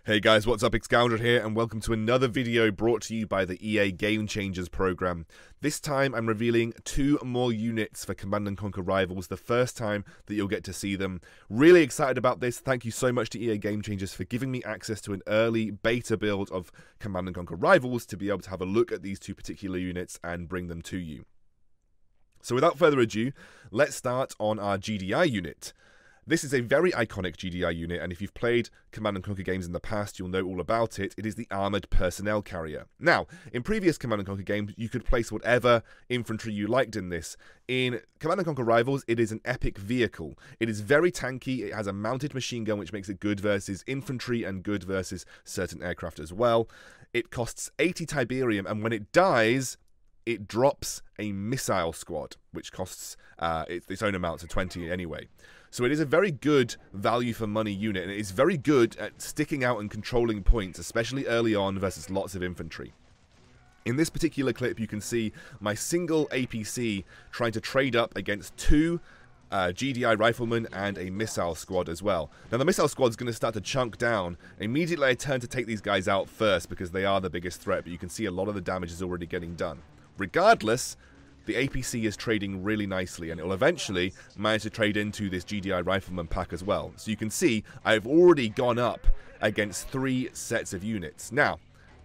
Hey guys, what's up? Excoundrel here, and welcome to another video brought to you by the EA Game Changers program. This time I'm revealing 2 more units for Command & Conquer Rivals, the first time that you'll get to see them. Really excited about this. Thank you so much to EA Game Changers for giving me access to an early beta build of Command & Conquer Rivals to be able to have a look at these 2 particular units and bring them to you. So without further ado, let's start on our GDI unit. This is a very iconic GDI unit, and if you've played Command & Conquer games in the past, you'll know all about it. It is the Armoured Personnel Carrier. Now, in previous Command & Conquer games, you could place whatever infantry you liked in this. In Command & Conquer Rivals, it is an epic vehicle. It is very tanky, it has a mounted machine gun, which makes it good versus infantry and good versus certain aircraft as well. It costs 80 Tiberium, and when it dies, it drops a missile squad, which costs its own amount, so 20 anyway. So it is a very good value for money unit, and it is very good at sticking out and controlling points, especially early on versus lots of infantry. In this particular clip, you can see my single APC trying to trade up against 2 GDI riflemen and a missile squad as well. Now the missile squad is going to start to chunk down. Immediately I turn to take these guys out first because they are the biggest threat, but you can see a lot of the damage is already getting done. Regardless, the APC is trading really nicely, and it will eventually manage to trade into this GDI Rifleman pack as well. So you can see I've already gone up against 3 sets of units. Now,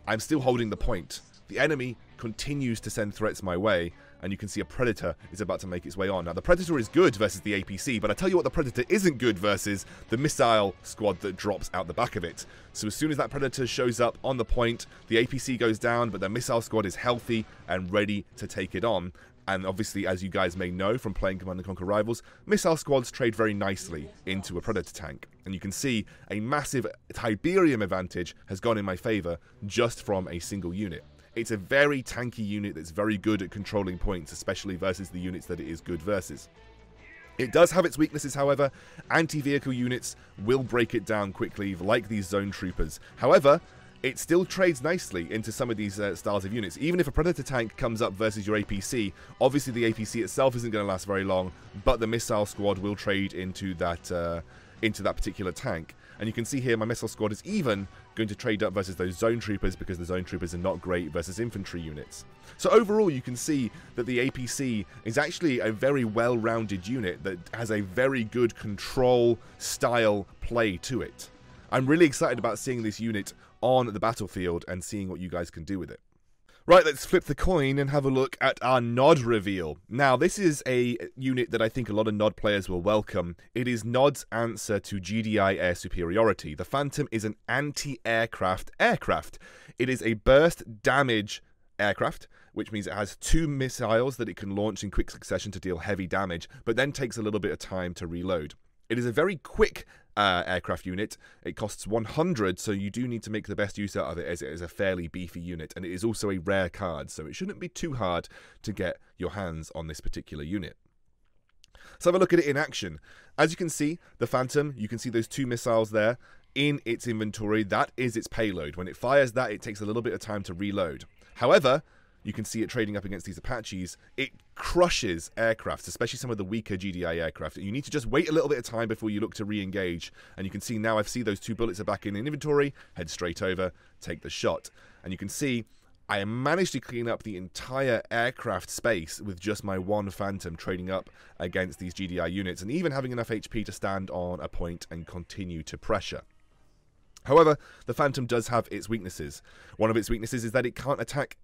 I'm still holding the point. The enemy continues to send threats my way, and you can see a Predator is about to make its way on. Now, the Predator is good versus the APC, but I tell you what, the Predator isn't good versus the missile squad that drops out the back of it. So as soon as that Predator shows up on the point, the APC goes down, but the missile squad is healthy and ready to take it on. And obviously, as you guys may know from playing Command & Conquer Rivals, missile squads trade very nicely into a Predator tank. And you can see a massive Tiberium advantage has gone in my favor just from a single unit. It's a very tanky unit that's very good at controlling points, especially versus the units that it is good versus. It does have its weaknesses, however. Anti-vehicle units will break it down quickly, like these zone troopers. However, it still trades nicely into some of these styles of units. Even if a Predator tank comes up versus your APC, obviously the APC itself isn't going to last very long, but the missile squad will trade into that particular tank. And you can see here my missile squad is even going to trade up versus those zone troopers because the zone troopers are not great versus infantry units. So overall, you can see that the APC is actually a very well-rounded unit that has a very good control style play to it. I'm really excited about seeing this unit on the battlefield and seeing what you guys can do with it. Right, let's flip the coin and have a look at our Nod reveal. Now, this is a unit that I think a lot of Nod players will welcome. It is Nod's answer to GDI air superiority. The Phantom is an anti-aircraft aircraft. It is a burst damage aircraft, which means it has 2 missiles that it can launch in quick succession to deal heavy damage, but then takes a little bit of time to reload. It is a very quick aircraft unit. It costs 100, so you do need to make the best use out of it, as it is a fairly beefy unit, and it is also a rare card, so it shouldn't be too hard to get your hands on this particular unit. Let's have a look at it in action. As you can see, the Phantom, you can see those 2 missiles there in its inventory. That is its payload. When it fires that, it takes a little bit of time to reload. However, you can see it trading up against these Apaches. It crushes aircraft, especially some of the weaker GDI aircraft. You need to just wait a little bit of time before you look to re-engage. And you can see now I see those 2 bullets are back in inventory. Head straight over, take the shot. And you can see I managed to clean up the entire aircraft space with just my 1 Phantom trading up against these GDI units, and even having enough HP to stand on a point and continue to pressure. However, the Phantom does have its weaknesses. One of its weaknesses is that it can't attack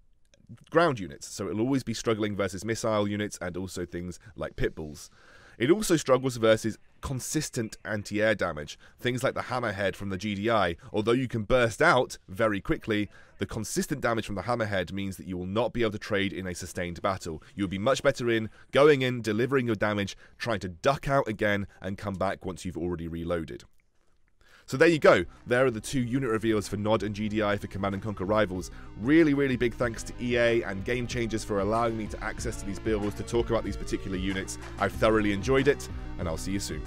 ground units, so it'll always be struggling versus missile units and also things like pit bulls. It also struggles versus consistent anti-air damage, things like the hammerhead from the GDI. Although you can burst out very quickly, the consistent damage from the hammerhead means that you will not be able to trade in a sustained battle. You'll be much better in going in, delivering your damage, trying to duck out again and come back once you've already reloaded. So there you go. There are the 2 unit reveals for Nod and GDI for Command & Conquer Rivals. Really, really big thanks to EA and Game Changers for allowing me to access to these builds to talk about these particular units. I've thoroughly enjoyed it, and I'll see you soon.